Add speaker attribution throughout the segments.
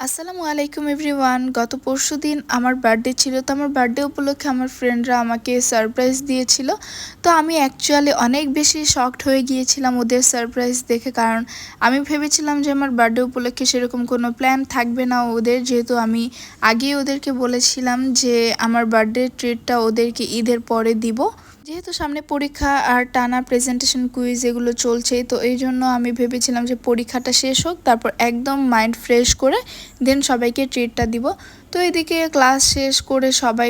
Speaker 1: আসসালামু আলাইকুম এভরিওয়ান। গত পরশুদিন আমার বার্থডে ছিল। তো আমার বার্থডে উপলক্ষে আমার ফ্রেন্ডরা আমাকে সারপ্রাইজ দিয়েছিল। তো আমি অ্যাকচুয়ালি অনেক বেশি শকড হয়ে গিয়েছিলাম ওদের সারপ্রাইজ দেখে, কারণ আমি ভেবেছিলাম যে আমার বার্থডে উপলক্ষে সেরকম কোনো প্ল্যান থাকবে না ওদের, যেহেতু আমি আগেই ওদেরকে বলেছিলাম যে আমার বার্থডে ট্রিটটা ওদেরকে ঈদের পরে দিব। যেহেতু সামনে পরীক্ষা আর টানা প্রেজেন্টেশন কুইজ এগুলো চলছেই, তো এই জন্য আমি ভেবেছিলাম যে পরীক্ষাটা শেষ হোক, তারপর একদম মাইন্ড ফ্রেশ করে দেন সবাইকে ট্রিটটা দিব। তো এদিকে ক্লাস শেষ করে সবাই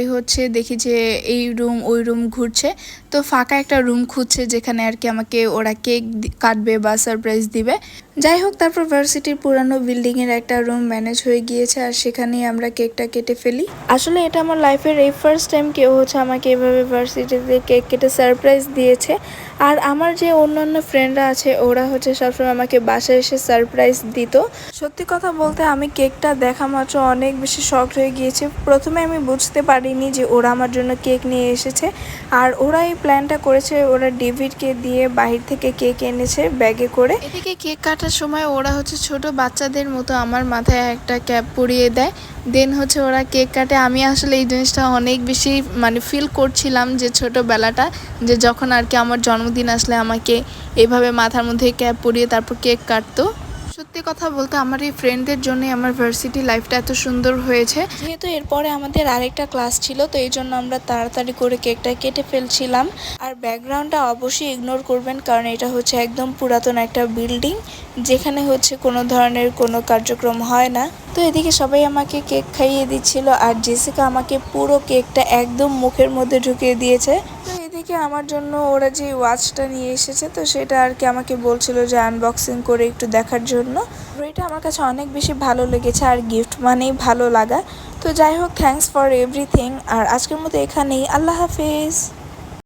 Speaker 1: দেখি যে এই রুম ওই রুম ঘুরছে। তো ফাঁকা একটা রুম খুঁজছে যেখানে আর কি আমাকে ওরা কেক কাটবে বা সারপ্রাইজ দিবে। যাই হোক, তারপর ভার্সিটির পুরানো বিল্ডিংয়ের একটা রুম ম্যানেজ হয়ে গিয়েছে আর সেখানেই আমরা কেকটা কেটে ফেলি। আসলে এটা আমার লাইফের এই ফার্স্ট টাইম কেউ আমাকে এভাবে ভার্সিটিতে কেক কেটে সারপ্রাইজ দিয়েছে। আর আমার যে অন্যান্য ফ্রেন্ডরা আছে ওরা সবসময় আমাকে বাসায় এসে সারপ্রাইজ দিত। সত্যি কথা বলতে আমি কেকটা দেখা মাত্র অনেক বেশি শকড হয়ে গিয়েছে। প্রথমে আমি বুঝতে পারিনি যে ওরা আমার জন্য কেক নিয়ে এসেছে, আর ওরা এই প্ল্যানটা করেছে। ওরা ডেভিডকে দিয়ে বাহির থেকে কেক এনেছে ব্যাগে করে। এদিকে কেক কাটার সময় ওরা ছোট বাচ্চাদের মতো আমার মাথায় একটা ক্যাপ পরিয়ে দেয়। দেন ওরা কেক কাটে। আমি আসলে এই জিনিসটা অনেক বেশি ফিল করছিলাম যে ছোটোবেলাটা, যে যখন আর কি আমার জন্মদিন আসলে আমাকে এইভাবে মাথার মধ্যে ক্যাপ পরিয়ে তারপর কেক কাটতো। সত্যি কথা বলতে আমার এই ফ্রেন্ডদের জন্যই আমার ভার্সিটি লাইফটা এত সুন্দর হয়েছে। যেহেতু এরপরে আমাদের আরেকটা ক্লাস ছিল, তো এই জন্য আমরা তাড়াতাড়ি করে কেকটা কেটে ফেলছিলাম। আর ব্যাকগ্রাউন্ডটা অবশ্যই ইগনোর করবেন, কারণ এটা একদম পুরাতন একটা বিল্ডিং, যেখানে কোনো ধরনের কোনো কার্যক্রম হয় না। তো এদিকে সবাই আমাকে কেক খাইয়ে দিচ্ছিল, আর জেসিকা আমাকে পুরো কেকটা একদম মুখের মধ্যে ঢুকিয়ে দিয়েছে। তো এদিকে আমার জন্য ওরা যে ওয়াচটা নিয়ে এসেছে, তো সেটা আর কি আমাকে বলছিল যে আনবক্সিং করে একটু দেখার জন্য। এটা আমার কাছে অনেক বেশি ভালো লেগেছে, আর গিফট মানেই ভালো লাগা। তো যাই হোক, থ্যাঙ্কস ফর এভরিথিং। আর আজকের মতো এখানেই, আল্লাহ হাফেজ।